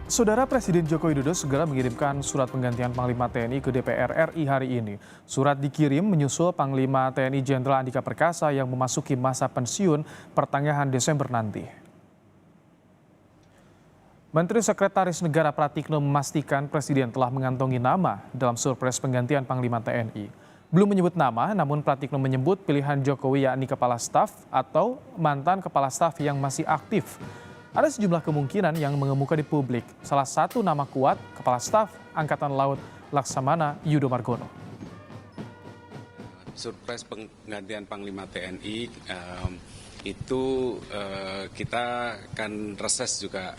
Saudara Presiden Joko Widodo segera mengirimkan surat penggantian Panglima TNI ke DPR RI hari ini. Surat dikirim menyusul Panglima TNI Jenderal Andika Perkasa yang memasuki masa pensiun pertengahan Desember nanti. Menteri Sekretaris Negara Pratikno memastikan Presiden telah mengantongi nama dalam surpres penggantian Panglima TNI. Belum menyebut nama, namun Pratikno menyebut pilihan Jokowi yakni Kepala Staf atau mantan Kepala Staf yang masih aktif. Ada sejumlah kemungkinan yang mengemuka di publik. Salah satu nama kuat, Kepala Staf Angkatan Laut Laksamana Yudo Margono. Surprise penggantian Panglima TNI itu kita akan reses juga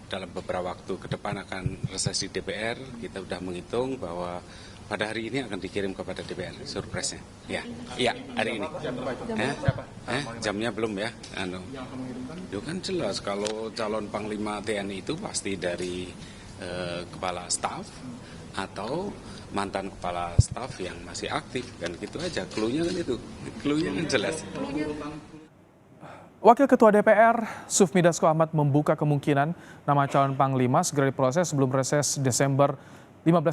dalam beberapa waktu ke depan akan reses di DPR. Kita sudah menghitung bahwa pada hari ini akan dikirim kepada DPR surprise-nya. Ya, hari ini. Jamnya belum ya. Itu kan jelas kalau calon Panglima TNI itu pasti dari Kepala Staf atau mantan Kepala Staf yang masih aktif, kan gitu aja. Clue-nya kan itu. Clue-nya kan jelas. Wakil Ketua DPR, Sufmi Dasko Ahmad membuka kemungkinan nama calon Panglima segera diproses sebelum reses 15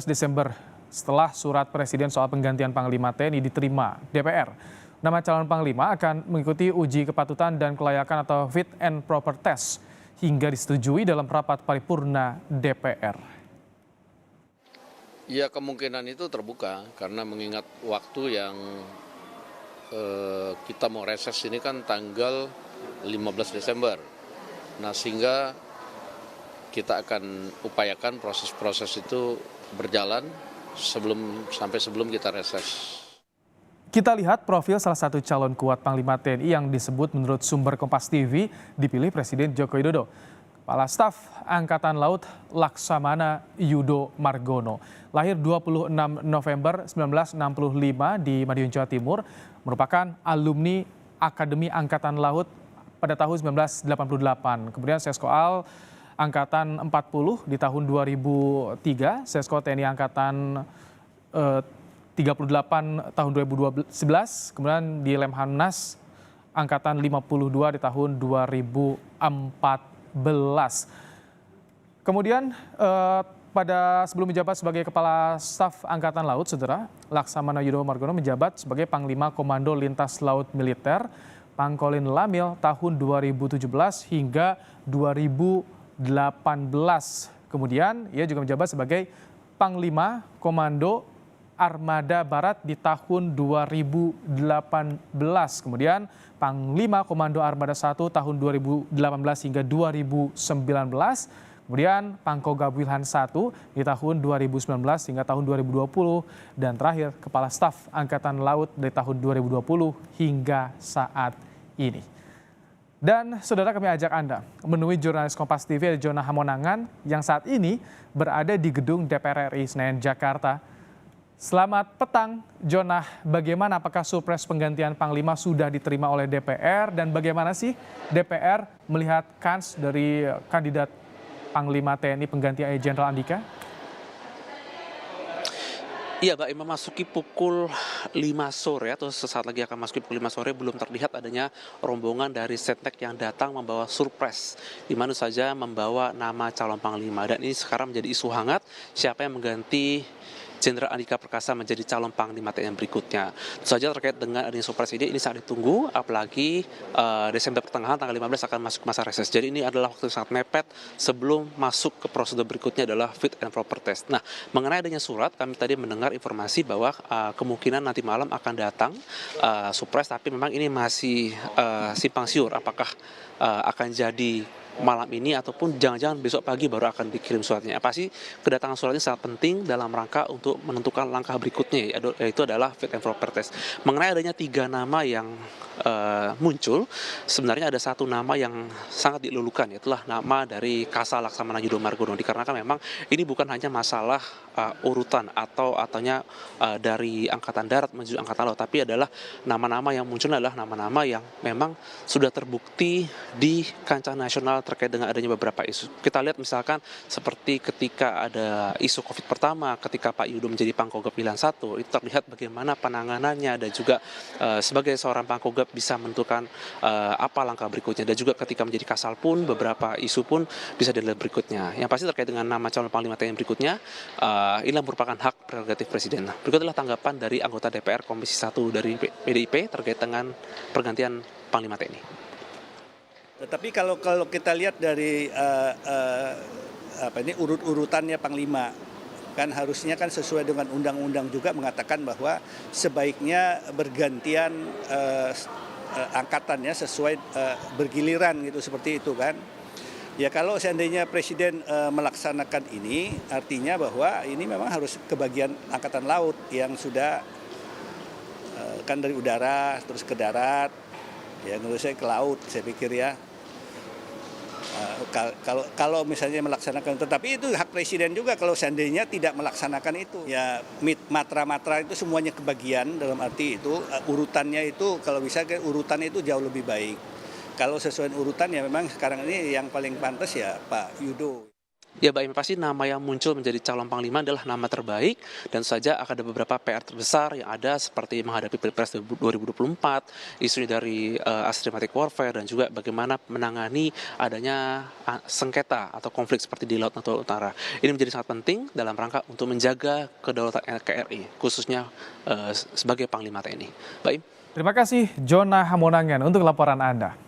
Desember setelah surat Presiden soal penggantian Panglima TNI diterima DPR. Nama calon Panglima akan mengikuti uji kepatutan dan kelayakan atau fit and proper test hingga disetujui dalam rapat paripurna DPR. Ya, kemungkinan itu terbuka karena mengingat waktu yang kita mau reses ini kan tanggal 15 Desember. Nah, sehingga kita akan upayakan proses-proses itu berjalan sebelum kita reses. Kita lihat profil salah satu calon kuat Panglima TNI yang disebut menurut sumber Kompas TV dipilih Presiden Joko Widodo. Kepala Staf Angkatan Laut Laksamana Yudo Margono. Lahir 26 November 1965 di Madiun, Jawa Timur, merupakan alumni Akademi Angkatan Laut pada tahun 1988. Kemudian Seskoal Angkatan 40 di tahun 2003, Sesko TNI Angkatan 38 tahun 2011, kemudian di Lemhanas Angkatan 52 di tahun 2014. Kemudian pada sebelum menjabat sebagai Kepala Staf Angkatan Laut, Saudara, Laksamana Yudo Margono menjabat sebagai Panglima Komando Lintas Laut Militer Pangkolin Lamil tahun 2017 hingga 2018. Kemudian ia juga menjabat sebagai Panglima Komando Armada Barat di tahun 2018. Kemudian Panglima Komando Armada 1 tahun 2018 hingga 2019. Kemudian Pangkoga Wilhan 1 di tahun 2019 hingga tahun 2020. Dan terakhir Kepala Staf Angkatan Laut dari tahun 2020 hingga saat ini. Dan saudara, kami ajak Anda menemui jurnalis Kompas TV Jona Hamonangan yang saat ini berada di gedung DPR RI Senayan, Jakarta. Selamat petang, Jona. Bagaimana, apakah surpres penggantian Panglima sudah diterima oleh DPR dan bagaimana sih DPR melihat kans dari kandidat Panglima TNI pengganti Jenderal Andika? Iya, Mbak, memasuki pukul 5 sore atau sesaat lagi akan masuk pukul 5 sore belum terlihat adanya rombongan dari Setnek yang datang membawa surprise di mana saja membawa nama calon Panglima, dan ini sekarang menjadi isu hangat siapa yang mengganti Jenderal Andika Perkasa menjadi calon Panglima TNI berikutnya. Tentu saja terkait dengan adanya surprise ini sangat ditunggu, apalagi Desember pertengahan tanggal 15 akan masuk masa reses. Jadi ini adalah waktu sangat mepet sebelum masuk ke prosedur berikutnya adalah fit and proper test. Nah, mengenai adanya surat, kami tadi mendengar informasi bahwa kemungkinan nanti malam akan datang surprise, tapi memang ini masih simpang siur apakah akan jadi malam ini ataupun jangan-jangan besok pagi baru akan dikirim suratnya. Pasti kedatangan suratnya sangat penting dalam rangka untuk menentukan langkah berikutnya, yaitu adalah fit and proper test. Mengenai adanya 3 nama yang muncul, sebenarnya ada satu nama yang sangat dilulukan, yaitu nama dari Kasal Laksamana Yudo Margono, dikarenakan memang ini bukan hanya masalah urutan ataunya dari Angkatan Darat menuju Angkatan Laut, tapi adalah nama-nama yang muncul adalah nama-nama yang memang sudah terbukti di kancah nasional terkait dengan adanya beberapa isu. Kita lihat misalkan seperti ketika ada isu COVID pertama, ketika Pak Yudo menjadi Pangkogap Pilihan 1, itu terlihat bagaimana penanganannya dan juga sebagai seorang Pangkogap bisa menentukan apa langkah berikutnya. Dan juga ketika menjadi Kasal pun beberapa isu pun bisa dilihat berikutnya. Yang pasti terkait dengan nama calon Panglima TNI berikutnya, inilah merupakan hak prerogatif Presiden. Berikut adalah tanggapan dari anggota DPR Komisi 1 dari PDIP terkait dengan pergantian Panglima TNI. Tetapi kalau kita lihat dari urut-urutannya Panglima, kan harusnya kan sesuai dengan undang-undang juga mengatakan bahwa sebaiknya bergantian angkatannya sesuai bergiliran gitu, seperti itu kan. Ya kalau seandainya Presiden melaksanakan ini, artinya bahwa ini memang harus kebagian Angkatan Laut yang sudah kan dari udara terus ke darat, ya menurut saya ke laut, saya pikir ya. Kalau misalnya melaksanakan, tetapi itu hak Presiden juga kalau seandainya tidak melaksanakan itu. Ya matra-matra itu semuanya kebagian, dalam arti itu urutannya itu kalau bisa urutannya itu jauh lebih baik. Kalau sesuai urutan ya memang sekarang ini yang paling pantas ya Pak Yudo. Ya Mbak Imi, pasti nama yang muncul menjadi calon Panglima adalah nama terbaik, dan saja akan ada beberapa PR terbesar yang ada seperti menghadapi Pilpres 2024, isu dari asymmetric warfare, dan juga bagaimana menangani adanya sengketa atau konflik seperti di Laut Natuna Utara. Ini menjadi sangat penting dalam rangka untuk menjaga kedaulatan NKRI, khususnya sebagai Panglima TNI. Mbak Im. Terima kasih Jona Hamonangan untuk laporan Anda.